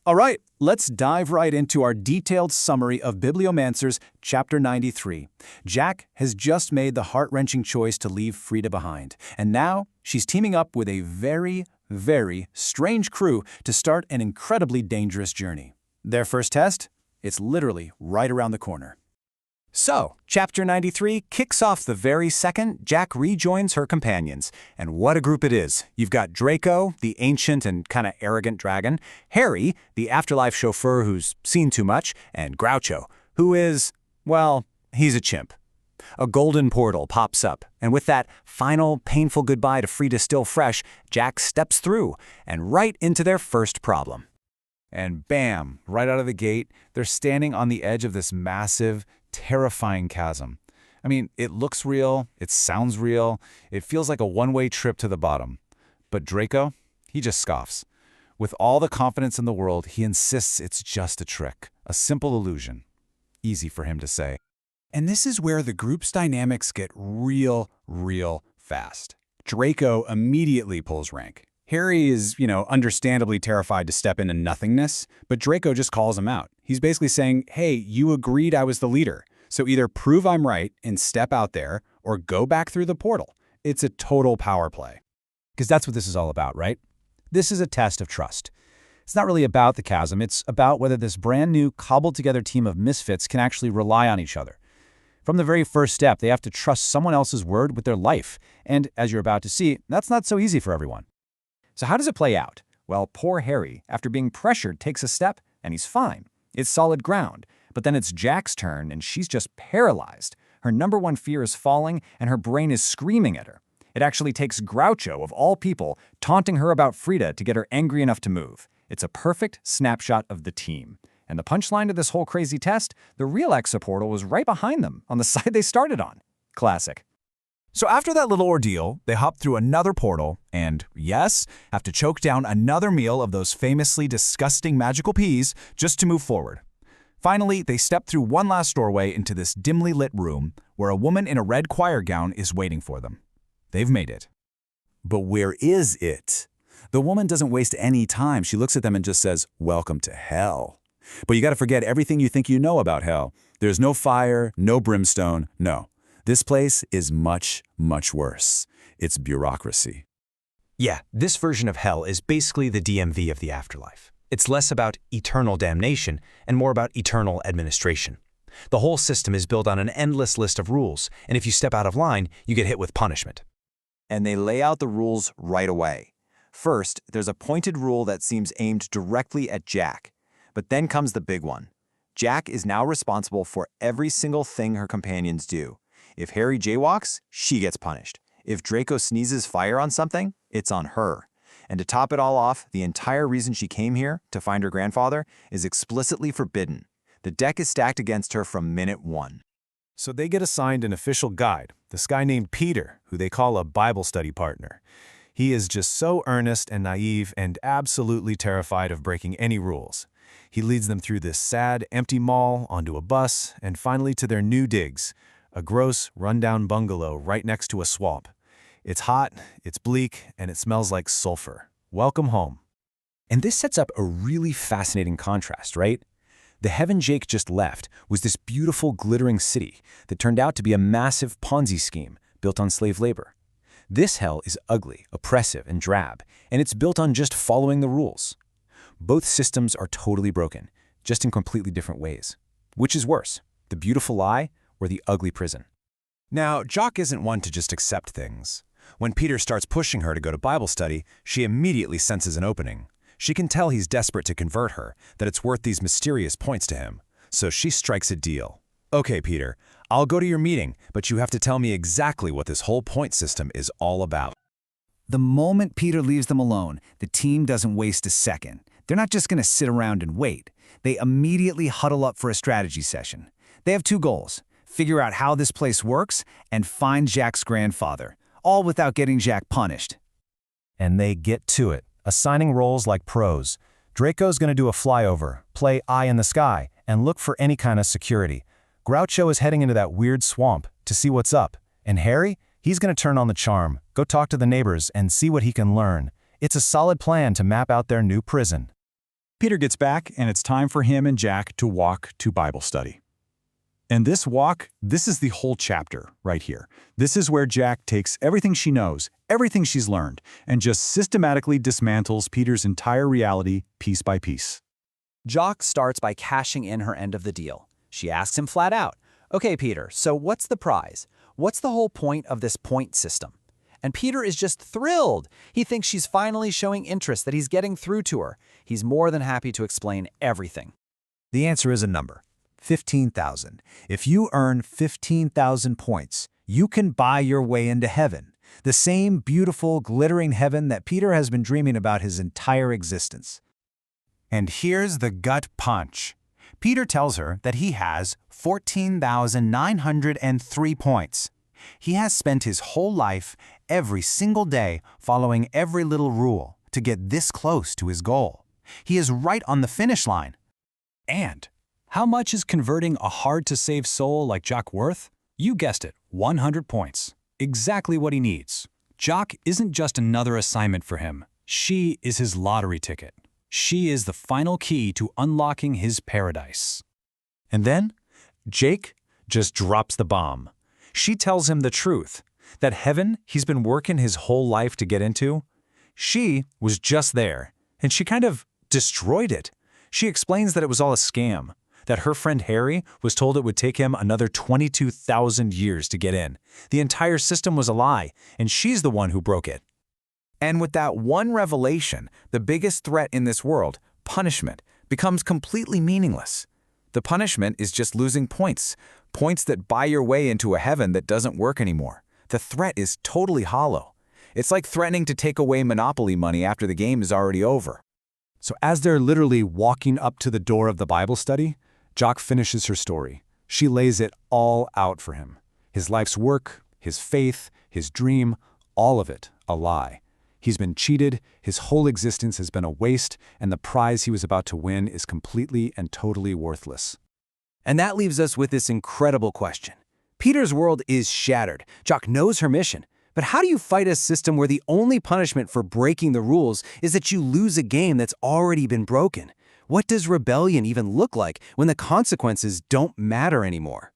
All right, let's dive right into our detailed summary of Bibliomancers Chapter 93. Jack has just made the heart-wrenching choice to leave Frida behind, and now she's teaming up with a very, very strange crew to start an incredibly dangerous journey. Their first test? It's literally right around the corner. So, Chapter 93 kicks off the very second Jack rejoins her companions. And what a group it is. You've got Draco, the ancient and kind of arrogant dragon, Harry, the afterlife chauffeur who's seen too much, and Groucho, who is, well, he's a chimp. A golden portal pops up, and with that final, painful goodbye to Frida still fresh, Jack steps through, and right into their first problem. And bam, right out of the gate, they're standing on the edge of this massive, terrifying chasm. I mean, it looks real, it sounds real, it feels like a one-way trip to the bottom. But Draco, he just scoffs. With all the confidence in the world, he insists it's just a trick, a simple illusion. Easy for him to say. And this is where the group's dynamics get real fast. Draco immediately pulls rank. Harry is, understandably terrified to step into nothingness, but Draco just calls him out. He's basically saying, hey, you agreed I was the leader, so either prove I'm right and step out there, or go back through the portal. It's a total power play. Because that's what this is all about, right? This is a test of trust. It's not really about the chasm, it's about whether this brand new, cobbled-together team of misfits can actually rely on each other. From the very first step, they have to trust someone else's word with their life, and as you're about to see, that's not so easy for everyone. So how does it play out? Well, poor Harry, after being pressured, takes a step, and he's fine. It's solid ground. But then it's Jack's turn, and she's just paralyzed. Her number one fear is falling, and her brain is screaming at her. It actually takes Groucho, of all people, taunting her about Frida to get her angry enough to move. It's a perfect snapshot of the team. And the punchline to this whole crazy test, the real exoportal was right behind them, on the side they started on. Classic. So after that little ordeal, they hop through another portal and, yes, have to choke down another meal of those famously disgusting magical peas just to move forward. Finally, they step through one last doorway into this dimly lit room where a woman in a red choir gown is waiting for them. They've made it. But where is it? The woman doesn't waste any time. She looks at them and just says, "Welcome to hell." But you got to forget everything you think you know about hell. There's no fire, no brimstone, no. This place is much worse. It's bureaucracy. Yeah, this version of hell is basically the DMV of the afterlife. It's less about eternal damnation and more about eternal administration. The whole system is built on an endless list of rules, and if you step out of line, you get hit with punishment. And they lay out the rules right away. First, there's a pointed rule that seems aimed directly at Jack. But then comes the big one. Jack is now responsible for every single thing her companions do. If Harry jaywalks, she gets punished. If Draco sneezes fire on something, it's on her. And to top it all off, the entire reason she came here, to find her grandfather, is explicitly forbidden. The deck is stacked against her from minute one. So they get assigned an official guide, this guy named Peter, who they call a Bible study partner. He is just so earnest and naive and absolutely terrified of breaking any rules. He leads them through this sad, empty mall, onto a bus, and finally to their new digs, a gross, rundown bungalow right next to a swamp. It's hot, it's bleak, and it smells like sulfur. Welcome home. And this sets up a really fascinating contrast, right? The heaven Jake just left was this beautiful, glittering city that turned out to be a massive Ponzi scheme built on slave labor. This hell is ugly, oppressive, and drab, and it's built on just following the rules. Both systems are totally broken, just in completely different ways. Which is worse, the beautiful lie or the ugly prison? Now, Jock isn't one to just accept things. When Peter starts pushing her to go to Bible study, she immediately senses an opening. She can tell he's desperate to convert her, that it's worth these mysterious points to him. So she strikes a deal. Okay, Peter, I'll go to your meeting, but you have to tell me exactly what this whole point system is all about. The moment Peter leaves them alone, the team doesn't waste a second. They're not just going to sit around and wait. They immediately huddle up for a strategy session. They have two goals: figure out how this place works and find Jack's grandfather, all without getting Jack punished. And they get to it, assigning roles like pros. Draco's going to do a flyover, play eye in the sky, and look for any kind of security. Groucho is heading into that weird swamp to see what's up. And Harry, he's going to turn on the charm, go talk to the neighbors, and see what he can learn. It's a solid plan to map out their new prison. Peter gets back, and it's time for him and Jack to walk to Bible study. And this walk, this is the whole chapter right here. This is where Jack takes everything she knows, everything she's learned, and just systematically dismantles Peter's entire reality piece by piece. Jock starts by cashing in her end of the deal. She asks him flat out, "Okay, Peter, so what's the prize? What's the whole point of this point system?" And Peter is just thrilled. He thinks she's finally showing interest, that he's getting through to her. He's more than happy to explain everything. The answer is a number, 15,000. If you earn 15,000 points, you can buy your way into heaven, the same beautiful, glittering heaven that Peter has been dreaming about his entire existence. And here's the gut punch. Peter tells her that he has 14,903 points. He has spent his whole life, every single day, following every little rule to get this close to his goal. He is right on the finish line. And how much is converting a hard-to-save soul like Jock worth? You guessed it, 100 points. Exactly what he needs. Jock isn't just another assignment for him. She is his lottery ticket. She is the final key to unlocking his paradise. And then, Jake just drops the bomb. She tells him the truth, that heaven he's been working his whole life to get into, she was just there, and she kind of destroyed it. She explains that it was all a scam, that her friend Harry was told it would take him another 22,000 years to get in. The entire system was a lie, and she's the one who broke it. And with that one revelation, the biggest threat in this world, punishment, becomes completely meaningless. The punishment is just losing points, points that buy your way into a heaven that doesn't work anymore. The threat is totally hollow. It's like threatening to take away Monopoly money after the game is already over. So as they're literally walking up to the door of the Bible study, Jock finishes her story. She lays it all out for him. His life's work, his faith, his dream, all of it a lie. He's been cheated, his whole existence has been a waste, and the prize he was about to win is completely and totally worthless. And that leaves us with this incredible question. Peter's world is shattered. Jock knows her mission. But how do you fight a system where the only punishment for breaking the rules is that you lose a game that's already been broken? What does rebellion even look like when the consequences don't matter anymore?